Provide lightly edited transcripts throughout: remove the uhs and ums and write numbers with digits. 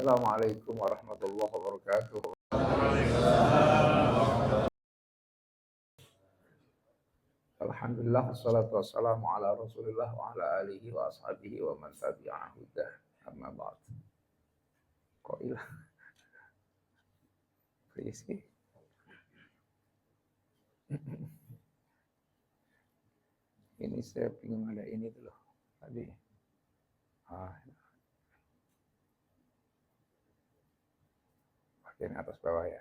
Assalamualaikum warahmatullahi wabarakatuh. Alhamdulillah, wassalatu wassalamu ala rasulillah wa ala alihi wa ashabihi wa man tabi'ahu dah. Amma ba'd. Kok hilang? Berisi. Ini saya bingung ada ini dulu. Tadi. Bagian atas bawah ya.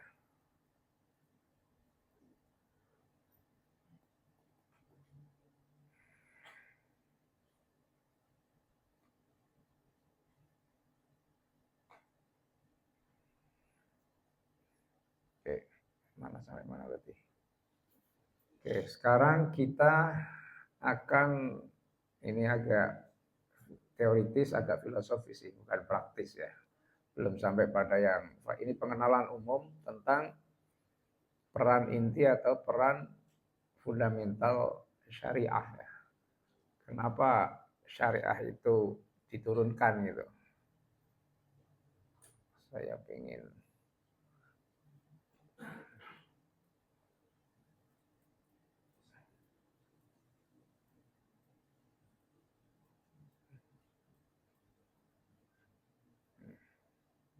Oke, mana sampai mana berarti? Oke, sekarang kita akan ini agak teoritis, agak filosofis sih, bukan praktis ya. Belum sampai pada yang ini pengenalan umum tentang peran inti atau peran fundamental syariah ya. Kenapa syariah itu diturunkan gitu. Saya pengen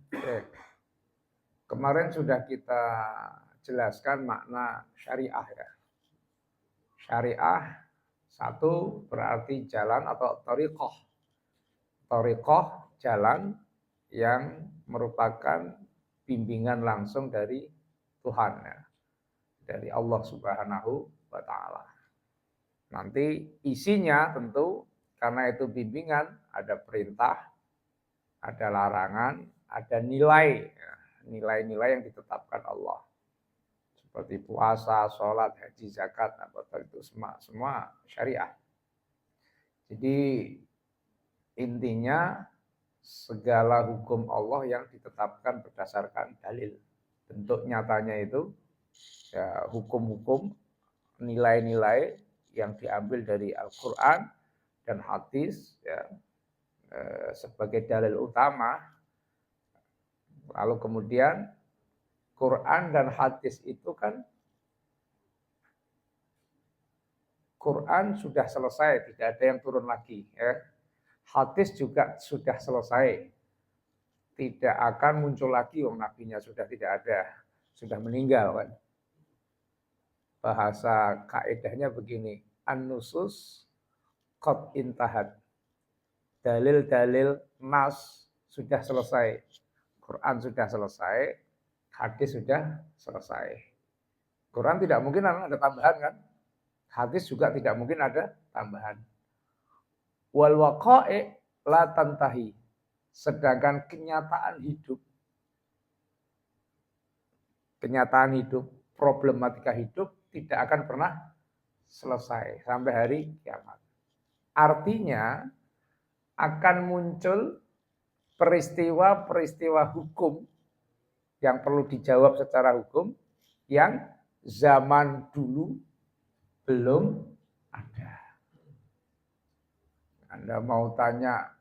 Oke. Kemarin sudah kita jelaskan makna syariah ya. Syariah satu berarti jalan atau thariqah. Thariqah jalan yang merupakan bimbingan langsung dari Tuhan ya. Dari Allah Subhanahu wa taala. Nanti isinya tentu karena itu bimbingan ada perintah, ada larangan, ada nilai, nilai-nilai yang ditetapkan Allah. Seperti puasa, sholat, haji, zakat, apa itu semua syariah. Jadi intinya segala hukum Allah yang ditetapkan berdasarkan dalil. Bentuk nyatanya itu ya, hukum-hukum, nilai-nilai yang diambil dari Al-Quran dan hadis ya, sebagai dalil utama. Lalu kemudian Quran dan hadis itu kan Quran sudah selesai, tidak ada yang turun lagi ya. Hadis juga sudah selesai. Tidak akan muncul lagi, wong nabinya sudah tidak ada, sudah meninggal kan. Bahasa kaidahnya begini, an-nusus qad intahat. Dalil-dalil nas sudah selesai. Quran sudah selesai, hadis sudah selesai. Quran tidak mungkin ada tambahan kan? Hadis juga tidak mungkin ada tambahan. Wal waqa'i la tantahi. Sedangkan kenyataan hidup, problematika hidup tidak akan pernah selesai sampai hari kiamat. Artinya akan muncul peristiwa-peristiwa hukum yang perlu dijawab secara hukum yang zaman dulu belum ada. Anda mau tanya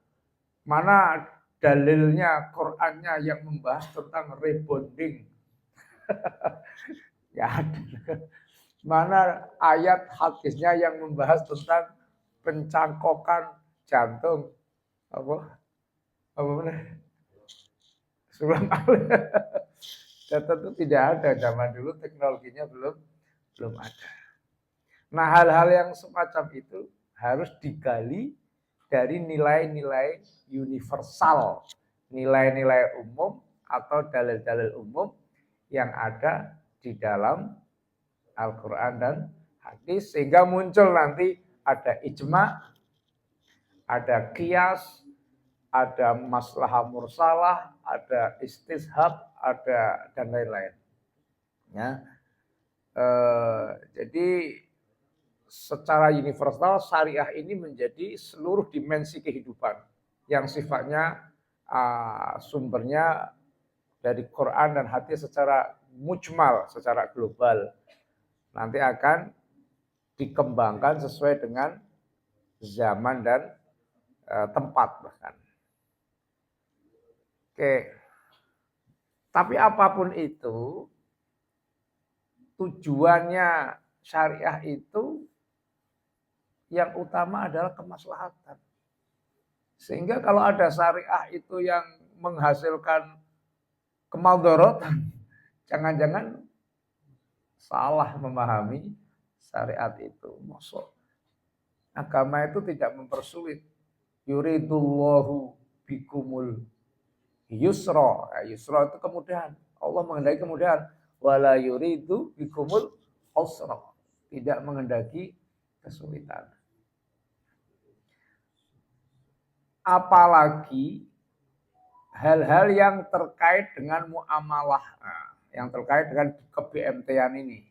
mana dalilnya Qur'annya yang membahas tentang rebonding? Ya ada. Mana ayat hadisnya yang membahas tentang pencangkokan jantung? Apa benar? Sulam dan tentu tidak ada, zaman dulu teknologinya belum ada. Nah, hal-hal yang semacam itu harus digali dari nilai-nilai universal, nilai-nilai umum atau dalil-dalil umum yang ada di dalam Al-Quran dan hadis, sehingga muncul nanti ada ijma, ada qiyas, ada maslahah mursalah, ada istishab, ada dan lain-lain. Ya. Jadi secara universal syariah ini menjadi seluruh dimensi kehidupan yang sifatnya sumbernya dari Quran dan hadis secara mujmal, secara global. Nanti akan dikembangkan sesuai dengan zaman dan tempat bahkan. Oke. Tapi apapun itu, tujuannya syariah itu yang utama adalah kemaslahatan. Sehingga kalau ada syariah itu yang menghasilkan kemadharatan, jangan-jangan salah memahami syariat itu. Maksud agama itu tidak mempersulit. Yuridullahu bikumul yusra. Yusra itu kemudahan. Allah menghendaki kemudahan. Wala yuridu bikumul usra. Tidak menghendaki kesulitan. Apalagi hal-hal yang terkait dengan muamalah, yang terkait dengan ke-BMT-an ini.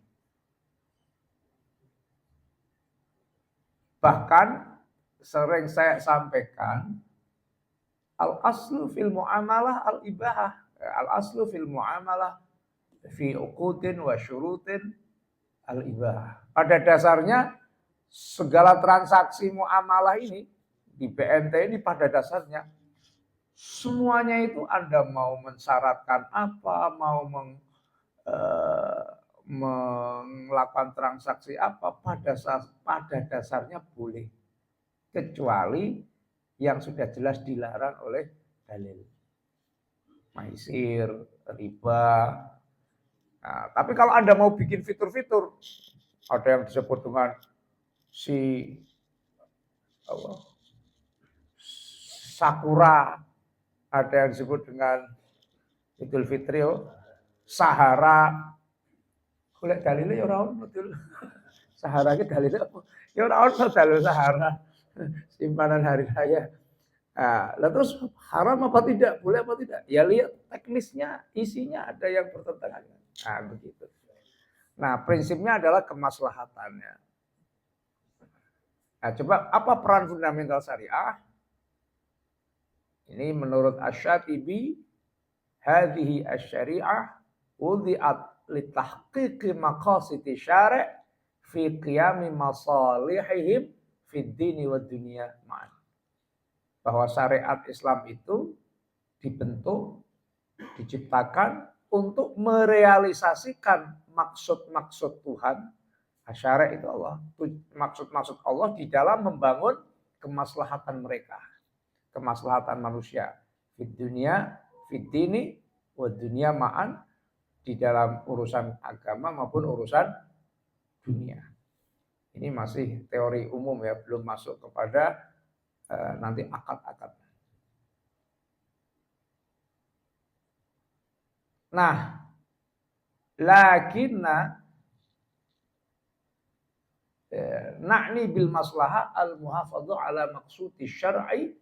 Bahkan sering saya sampaikan, al-aslu fil muamalah al-ibahah. Al-aslu fil muamalah fi uqudin wa syurutin al-ibahah. Pada dasarnya segala transaksi muamalah ini di BMT ini pada dasarnya semuanya itu Anda mau mensyaratkan apa, mau melakukan transaksi apa, pada dasarnya boleh. Kecuali yang sudah jelas dilarang oleh dalil. Maisir, riba. Nah, tapi kalau Anda mau bikin fitur-fitur, ada yang disebut dengan Sakura, ada yang disebut dengan Idul Fitri, Sahara. Golek dalile ya ora ono betul. Sahara ki dalile apa? Ya ora ono dalil Sahara. Simpanan hari raya. Nah, terus haram apa tidak? Boleh apa tidak? Ya lihat teknisnya, isinya ada yang bertentangan. Nah, begitu. Nah, prinsipnya adalah kemaslahatannya. Nah, coba apa peran fundamental syariah? Ini menurut Asy-Syatibi, hadhihi asy-syari'ah wudi'at litahqiqi maqasidi syari' fi qiyami masalihihim fid dini wad dunya ma'an. Bahwa syariat Islam itu dibentuk, diciptakan untuk merealisasikan maksud-maksud Tuhan. Syariat itu Allah. Maksud-maksud Allah di dalam membangun kemaslahatan mereka. Kemaslahatan manusia. Fid dunia, fid dini, wa dunia ma'an. Di dalam urusan agama maupun urusan dunia. Ini masih teori umum ya. Belum masuk kepada nanti akad-akad. Nah, lakinna na'ni bil maslahah al-muhafadhah ala maqsudi syar'i.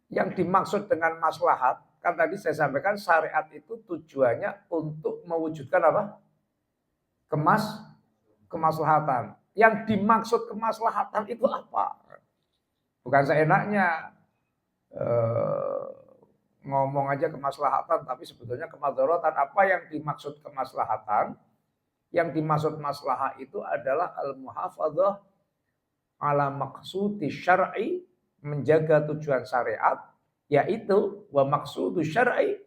Yang dimaksud dengan maslahat, kan tadi saya sampaikan syariat itu tujuannya untuk mewujudkan apa? Kemaslahatan. Yang dimaksud kemaslahatan itu apa? Bukan seenaknya ngomong aja kemaslahatan, tapi sebetulnya kemadharatan. Apa yang dimaksud kemaslahatan? Yang dimaksud maslahah itu adalah al-muhafadzah ala maqsudi syar'i, menjaga tujuan syariat, yaitu wa maqsudu syar'i,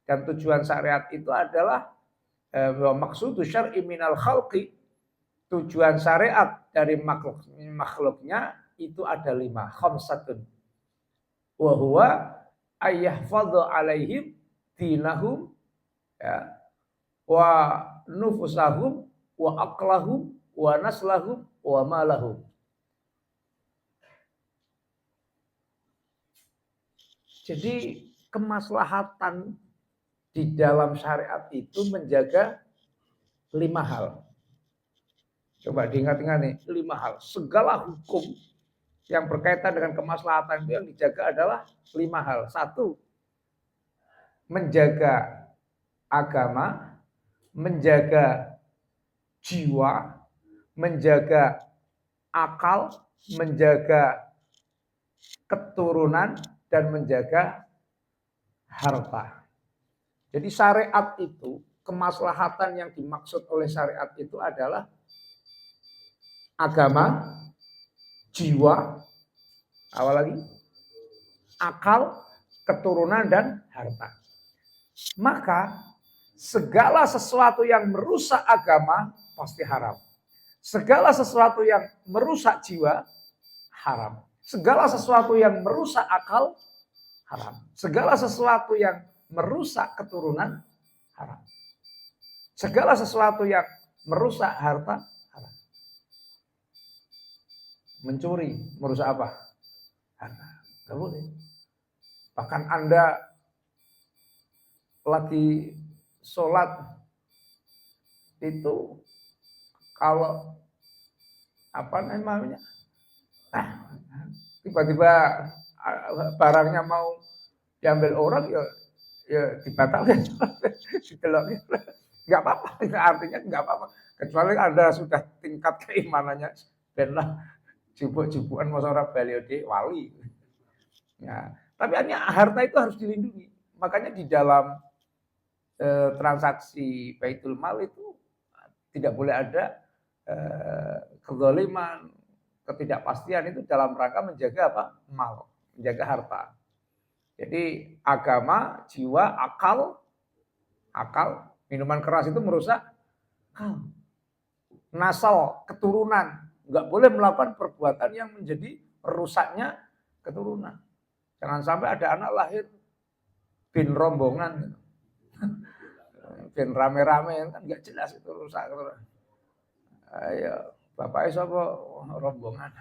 dan tujuan syariat itu adalah wa maqsudu syar'i minal khalqi, tujuan syariat dari makhluknya itu ada 5, khamsatun. Wa huwa ayyahfadha alaihim dinahum, ya, wa nufusahum wa aqlahum wa naslahum wa malahum. Jadi kemaslahatan di dalam syariat itu menjaga 5 hal. Coba diingat-ingat nih, 5 hal. Segala hukum yang berkaitan dengan kemaslahatan itu yang dijaga adalah 5 hal. 1, menjaga agama, menjaga jiwa, menjaga akal, menjaga keturunan, dan menjaga harta. Jadi syariat itu, kemaslahatan yang dimaksud oleh syariat itu adalah agama, jiwa, apa lagi? Akal, keturunan, dan harta. maka segala sesuatu yang merusak agama pasti haram. Segala sesuatu yang merusak jiwa haram. Segala sesuatu yang merusak akal haram. Segala sesuatu yang merusak keturunan haram. Segala sesuatu yang merusak harta haram. Mencuri, merusak apa? Harta. Tidak boleh. Bahkan Anda lagi sholat itu kalau apa namanya, tiba-tiba barangnya mau diambil orang ya dibatalkan, dideloknya. Nggak apa-apa, artinya nggak apa-apa. Kecuali Anda sudah tingkat keimanannya, benlah jubuk-jubukan masyarakat Baliode wali. Ya, tapi harta itu harus dilindungi. Makanya di dalam transaksi baitul mal itu tidak boleh ada kezaliman, ketidakpastian itu dalam rangka menjaga apa? Mal, menjaga harta. Jadi agama, jiwa, akal, minuman keras itu merusak akal. Nasal, keturunan, nggak boleh melakukan perbuatan yang menjadi rusaknya keturunan. Jangan sampai ada anak lahir bin rombongan, bin rame-rame, kan nggak jelas itu rusak. Ayo, bapaknya siapa? Rombongan.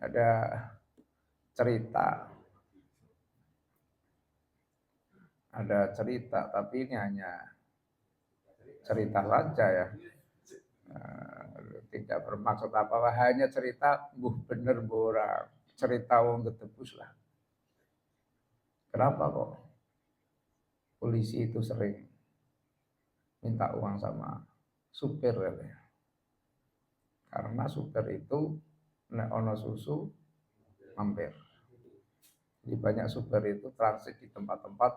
Ada cerita, tapi ini hanya cerita saja ya. Tidak bermaksud apa-apa, hanya cerita bener orang, cerita wong ketebus lah. Kenapa kok polisi itu sering minta uang sama supir ya? Karena supir itu nek ono susu mampir. Jadi banyak supir itu transit di tempat-tempat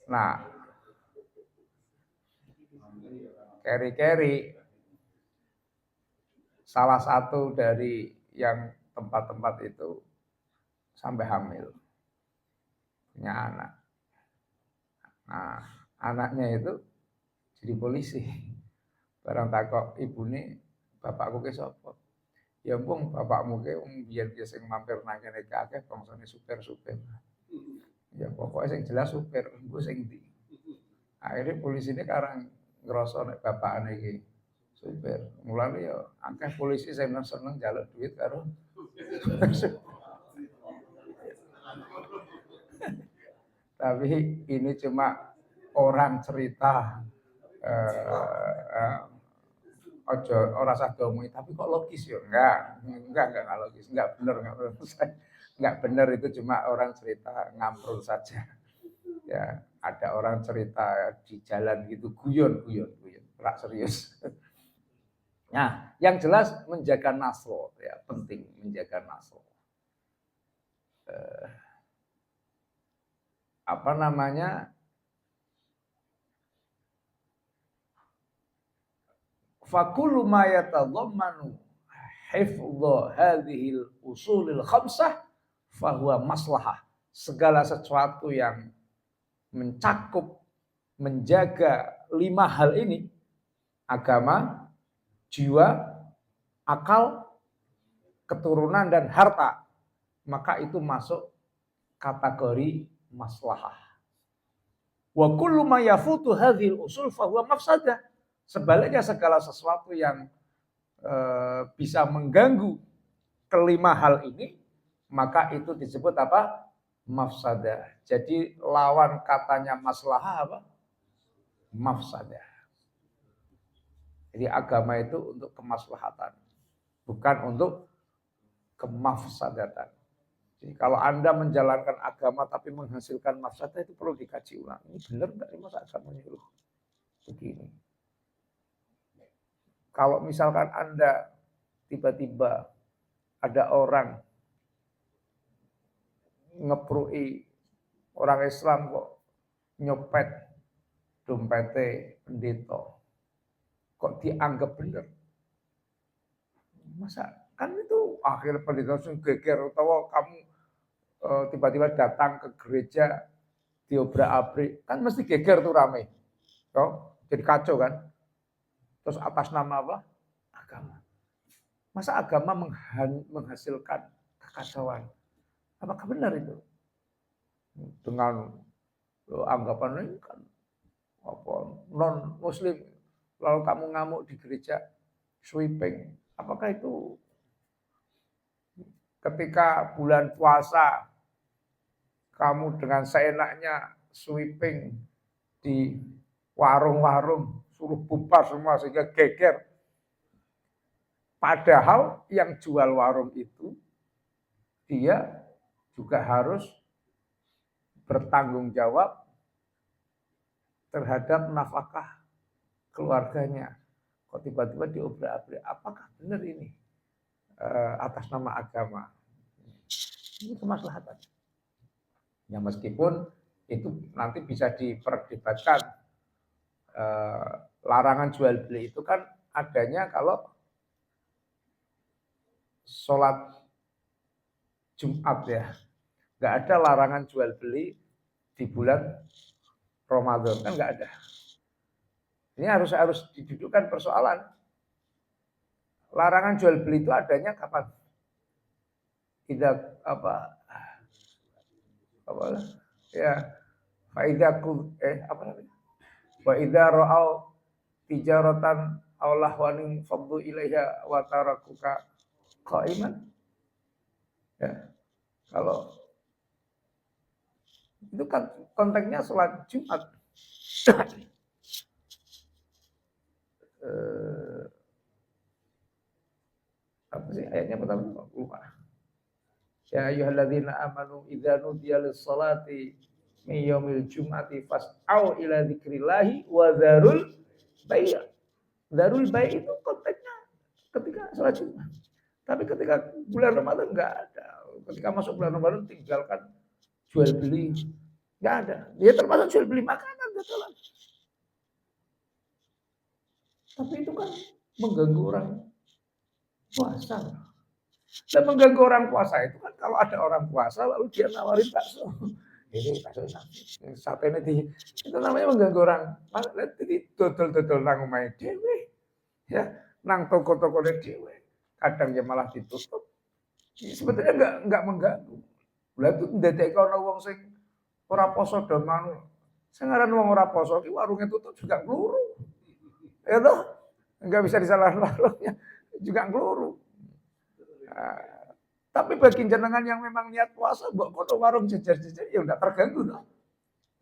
nah, carry salah satu dari yang tempat-tempat itu sampai hamil, punya anak. Nah, anaknya itu jadi polisi. Barang takok ibune, bapakku ki sapa? Ya mpung bapakmu ki biyen ki sing mampir nang kene akeh bangsane supir-supir. Ya pokoknya sing jelas supir, engko sing ndi. Akhirnya polisi ini karang ngerasa nek bapakane iki supir. Mulane ya akeh polisi seneng njaluk duit karo tapi ini cuma orang cerita ojo ora usah diomongi, tapi kok logis ya? Enggak logis, enggak benar itu cuma orang cerita ngamprul saja. Ya, ada orang cerita di jalan gitu guyon, enggak serius. Nah, yang jelas menjaga nasl ya, penting menjaga nasl. Apa namanya? Fakulu ma yatadhammanu hifdha hadhil usulil khamsah fahuwa maslahah. Segala sesuatu yang mencakup menjaga 5 hal ini, agama, jiwa, akal, keturunan dan harta, maka itu masuk kategori maslahah. Wa kullu ma yafutu hadhil usul fahuwa mafsadah. Sebaliknya segala sesuatu yang bisa mengganggu kelima hal ini, maka itu disebut apa? Mafsadah. Jadi lawan katanya maslahah apa? Mafsadah. Jadi agama itu untuk kemaslahatan, bukan untuk kemafsadatan. Jadi kalau Anda menjalankan agama tapi menghasilkan mafsadah, itu perlu dikaji ulang. Ini benar enggak masa agama nyuruh begini? Kalau misalkan Anda tiba-tiba ada orang ngeprui orang Islam kok nyopet dompete pendeta, kok dianggap benar? Masa Kan itu akhirnya pendeta langsung geger, atau kamu tiba-tiba datang ke gereja diobrak-abrik, kan mesti geger tuh rame. Toh, jadi kacau kan. Terus atas nama apa? Agama. Masa agama menghasilkan kekacauan? Apakah benar itu? Dengan anggapan ini kan apa non muslim, lalu kamu ngamuk di gereja, sweeping, apakah itu ketika bulan puasa kamu dengan seenaknya sweeping di warung-warung, suruh bubar semua sehingga geger, padahal yang jual warung itu dia juga harus bertanggung jawab terhadap nafkah keluarganya. Kok tiba-tiba diobrak-abrik? Apakah benar ini atas nama agama? Ini kemaslahatan. Ya meskipun itu nanti bisa diperdebatkan. Larangan jual beli itu kan adanya kalau sholat Jumat ya. Nggak ada larangan jual beli di bulan Ramadan, kan nggak ada. Ini harus didudukkan persoalan. Larangan jual beli itu adanya kapan? Tidak apa ya, faidaku apa namanya? Wa idza ra'au tijaratan aw lahwanin faddu ilaiha wa tarakuka qa'iman. Ya. Kalau itu kan konteksnya sholat Jumat. Apa sih ayatnya pertama? Lupa. Ya ayyuhalladzina amanu idza nudiya lis-salati min yaumil jum'ati fas'au ila dzikrillahi wa dzarul bai'. Dzarul bai' itu konteksnya ketika sholat Jumat. Tapi ketika bulan Ramadan enggak ada. Ketika masuk bulan Ramadan tinggalkan jual beli. Enggak ada. Dia termasuk jual beli makanan, betulan. Tapi itu kan mengganggu orang puasa. Dan mengganggu orang puasa itu kan kalau ada orang puasa lalu dia nawarin bakso. Ini bakso sate ini itu namanya mengganggu orang. Jadi dodol-dodol nang omahe dhewe. Ya, nang toko-toko dhewe. Kadang ya malah ditutup. Sebetulnya enggak mengganggu. Lah itu ndadekake ana wong sing ora poso do manut. Sing aran wong ora poso ki warungnya tutup juga ngluru. Ya toh? Enggak bisa disalahin warungnya juga ngluru. Nah, tapi bagi jenengan yang memang niat puasa, mbok kono warung jejer-jejer ya enggak terganggu toh.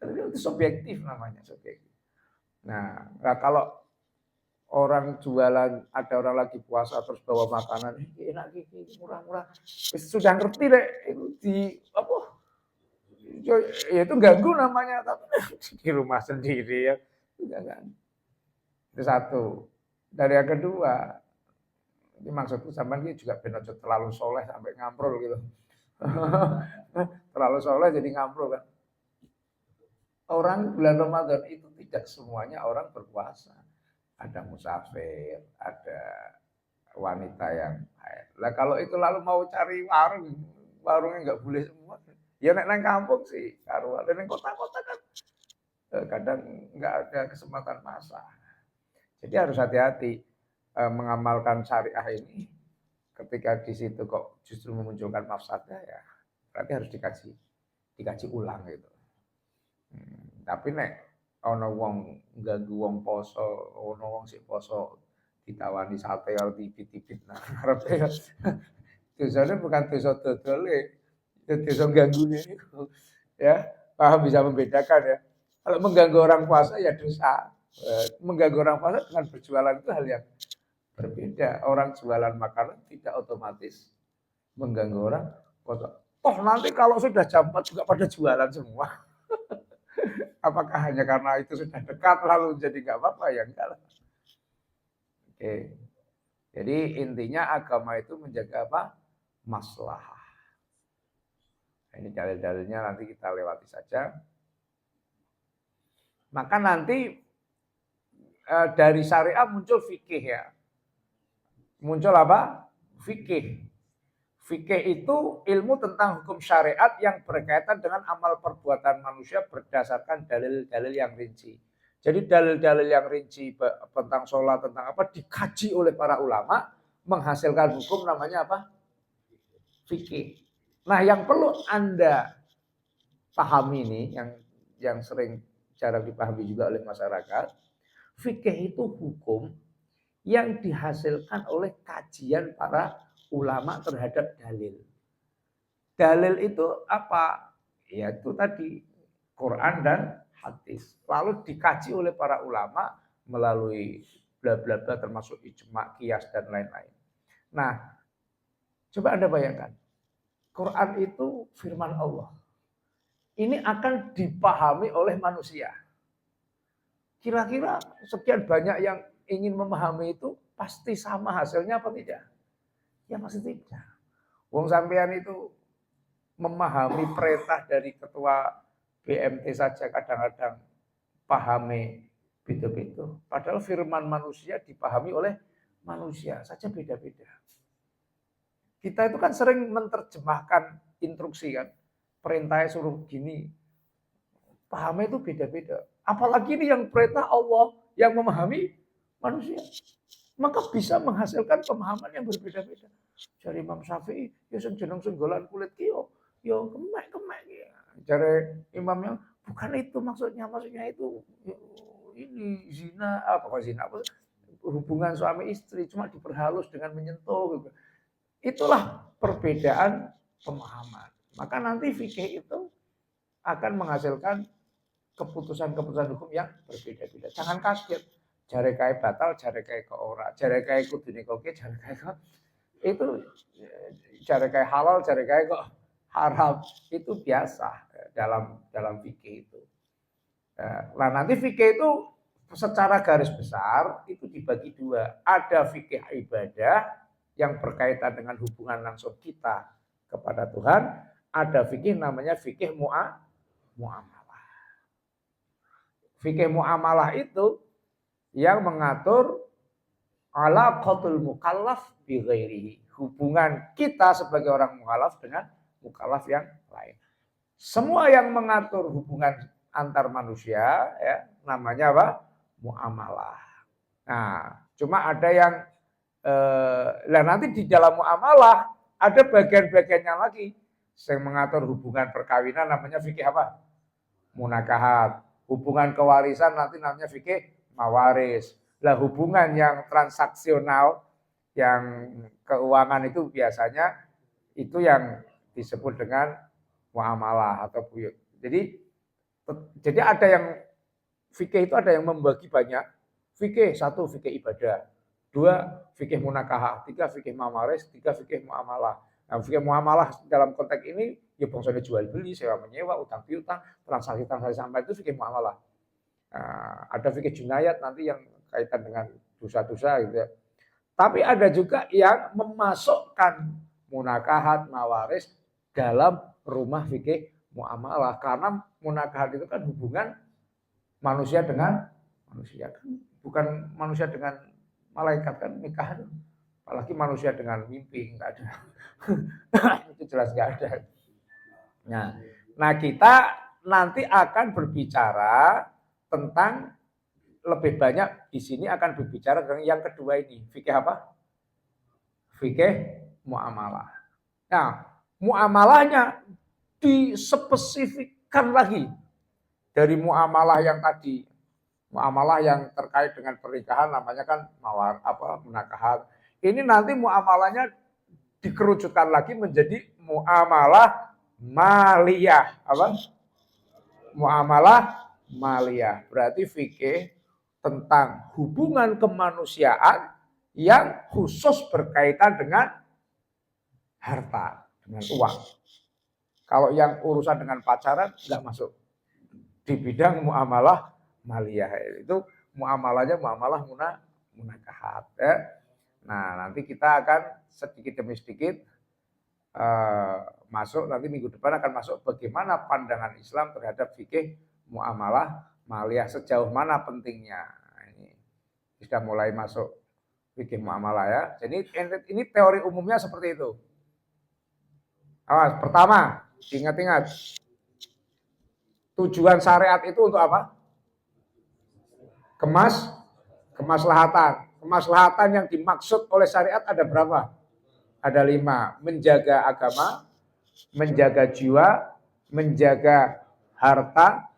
Itu subjektif namanya, subjektif. Nah, kalau orang jualan, ada orang lagi puasa terus bawa makanan, enak gini, murah-murah. Sudah ngerti deh, itu di apa? Ya itu ganggu namanya, tapi di rumah sendiri ya. Itu satu. Dari yang kedua, ini maksudku sampean ini juga benar terlalu soleh sampai ngamprul gitu. Terlalu soleh jadi ngamprul kan. Orang bulan Ramadan itu tidak semuanya orang berpuasa. Ada musafir, ada wanita yang haid. Lah kalau itu lalu mau cari warung, warungnya nggak boleh semua. Ya nek nang kampung sih, karuan. Dan nang kota-kota kan kadang nggak ada kesempatan masak. Jadi harus hati-hati mengamalkan syariah ini. Ketika di situ kok justru memunculkan mafsadah ya, berarti harus dikaji ulang gitu. Tapi nek ana wong ganggu wong poso, ana wong sik poso ditawani sate karo tipit-tipit nang arepe. Dosane bukan dosa dodole, itu dosa ganggune niku. Ya, paham bisa membedakan ya. Kalau mengganggu orang puasa ya dosa. Mengganggu orang puasa dengan berjualan itu hal yang berbeda. Orang jualan makanan tidak otomatis mengganggu orang puasa. Toh nanti kalau sudah jam 4 juga pada jualan semua. Apakah hanya karena itu sudah dekat lalu jadi nggak apa-apa? Ya enggak lah. Oke. Jadi intinya agama itu menjaga apa? Maslahah. Ini dalil-dalilnya nanti kita lewati saja. Maka nanti dari syariah muncul fikih ya. Muncul apa? fikih. Fikih itu ilmu tentang hukum syariat yang berkaitan dengan amal perbuatan manusia berdasarkan dalil-dalil yang rinci. Jadi dalil-dalil yang rinci tentang sholat, tentang apa, dikaji oleh para ulama, menghasilkan hukum namanya apa? Fikih. Nah, yang perlu Anda pahami ini, yang sering jarang dipahami juga oleh masyarakat, fikih itu hukum yang dihasilkan oleh kajian para ulama terhadap dalil. Dalil itu apa? Yaitu tadi Quran dan hadis. Lalu dikaji oleh para ulama melalui bla bla bla termasuk ijma, qiyas dan lain-lain. Nah, coba Anda bayangkan. Quran itu firman Allah. Ini akan dipahami oleh manusia. Kira-kira sekian banyak yang ingin memahami itu pasti sama hasilnya apa tidak? Ya pasti tidak. Wong sampean itu memahami perintah dari ketua BMT saja kadang-kadang pahami beda-beda. Padahal firman manusia dipahami oleh manusia saja beda-beda. Kita itu kan sering menerjemahkan instruksi kan. Perintahnya suruh gini. Pahamnya itu beda-beda. Apalagi ini yang perintah Allah yang memahami manusia. Maka bisa menghasilkan pemahaman yang berbeda-beda. Dari Imam Syafi'i, ya jeneng senggolan kulit kiyo, ya kemek-kemek. Dari imamnya, bukan itu maksudnya itu ini zina, apa zina, apa, hubungan suami istri, cuma diperhalus dengan menyentuh. Gitu. Itulah perbedaan pemahaman. Maka nanti fikih itu akan menghasilkan keputusan-keputusan hukum yang berbeda-beda. Jangan kaget. Jare kae batal, jare kae ke ora, jare kae kudune koke, jare kae kok itu jare kae halal, jare kae kok haram. Itu biasa dalam fikih itu. Nah, nanti fikih itu secara garis besar itu dibagi dua. Ada fikih ibadah yang berkaitan dengan hubungan langsung kita kepada Tuhan, ada fikih namanya fikih muamalah. Fikih muamalah itu yang mengatur alaqatul mukallaf bi ghairihi. Hubungan kita sebagai orang mukallaf dengan mukallaf yang lain. Semua yang mengatur hubungan antar manusia ya namanya apa? Muamalah. Nah, cuma ada yang nanti di dalam muamalah ada bagian-bagiannya lagi. Yang mengatur hubungan perkawinan namanya fikih apa? Munakahat. Hubungan kewarisan nanti namanya fikih mawaris. Lah hubungan yang transaksional, yang keuangan itu biasanya itu yang disebut dengan muamalah atau buyut. Jadi ada yang fikih itu ada yang membagi banyak. Fikih satu fikih ibadah, dua fikih munakahah, tiga fikih mawaris, tiga fikih muamalah. Nah, fikih muamalah dalam konteks ini ya bangsanya jual beli, sewa menyewa, utang piutang, transaksi sampai itu fikih muamalah. Nah, ada fikih junayat nanti yang kaitan dengan dosa-dosa gitu ya. Tapi ada juga yang memasukkan munakahat, mawaris dalam rumah fikih muamalah karena munakahat itu kan hubungan manusia dengan manusia kan bukan manusia dengan malaikat kan nikah apalagi manusia dengan mimpi enggak ada. Itu jelas enggak ada. Nah, kita nanti akan berbicara tentang lebih banyak di sini akan berbicara tentang yang kedua ini. Fikih apa? Fikih muamalah. Nah, muamalahnya dispesifikkan lagi dari muamalah yang tadi. Muamalah yang terkait dengan pernikahan namanya kan munakahat. Ini nanti muamalahnya dikerucutkan lagi menjadi muamalah maliyah. Apa? Muamalah maliyah. Berarti fikih tentang hubungan kemanusiaan yang khusus berkaitan dengan harta, dengan uang. Kalau yang urusan dengan pacaran tidak masuk. Di bidang muamalah maliyah itu muamalahnya muamalah munakahat. Ya. Nah, nanti kita akan sedikit demi sedikit masuk, nanti minggu depan akan masuk bagaimana pandangan Islam terhadap fikih muamalah maliyah, sejauh mana pentingnya. Ini sudah mulai masuk fikih muamalah ya. Jadi ini teori umumnya seperti itu. Awas, pertama, ingat-ingat. Tujuan syariat itu untuk apa? Kemaslahatan. Kemaslahatan yang dimaksud oleh syariat ada berapa? Ada 5. Menjaga agama, menjaga jiwa, menjaga harta,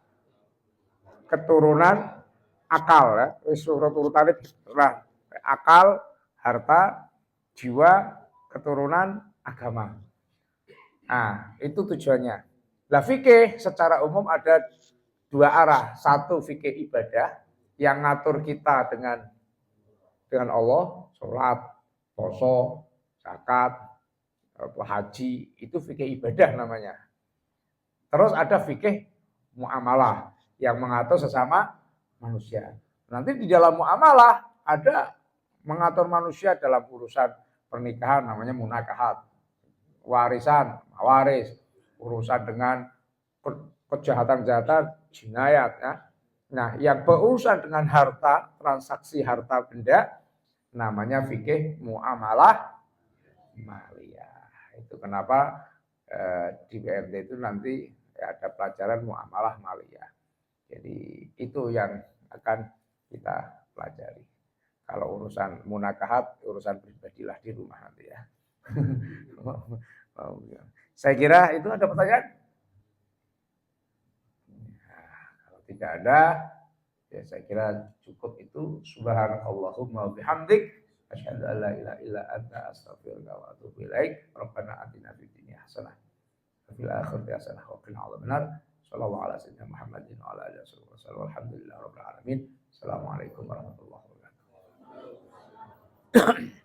keturunan, akal ya. Urutan nah, akal, harta, jiwa, keturunan, agama. Nah, itu tujuannya. Lah fikih secara umum ada 2 arah. Satu fikih ibadah yang ngatur kita dengan Allah, sholat, poso, zakat, haji, itu fikih ibadah namanya. Terus ada fikih muamalah yang mengatur sesama manusia. Nanti di dalam muamalah ada mengatur manusia dalam urusan pernikahan namanya munakahat. Warisan, waris, urusan dengan kejahatan-kejahatan, jinayat ya. Nah, yang berurusan dengan harta, transaksi harta benda namanya fikih muamalah maliyah. Itu kenapa di BMT itu nanti ada pelajaran muamalah maliyah. Jadi itu yang akan kita pelajari. Kalau urusan munakahat, urusan pribadilah di rumah nanti ya. Saya kira itu ada pertanyaan? Nah, kalau tidak ada, ya saya kira cukup itu. Subhanallahumma bihamdik, asyhadu an la ilaha illa anta, astaghfiruka wa atubu ilaik. Rabbana atina fid dunya hasanah wa fil akhirati hasanah wa qina adzabannar. Shallallahu ala sayyidina Muhammadin wa ala alihi wasallam. Alhamdulillahirabbil alamin. Assalamualaikum warahmatullahi wabarakatuh.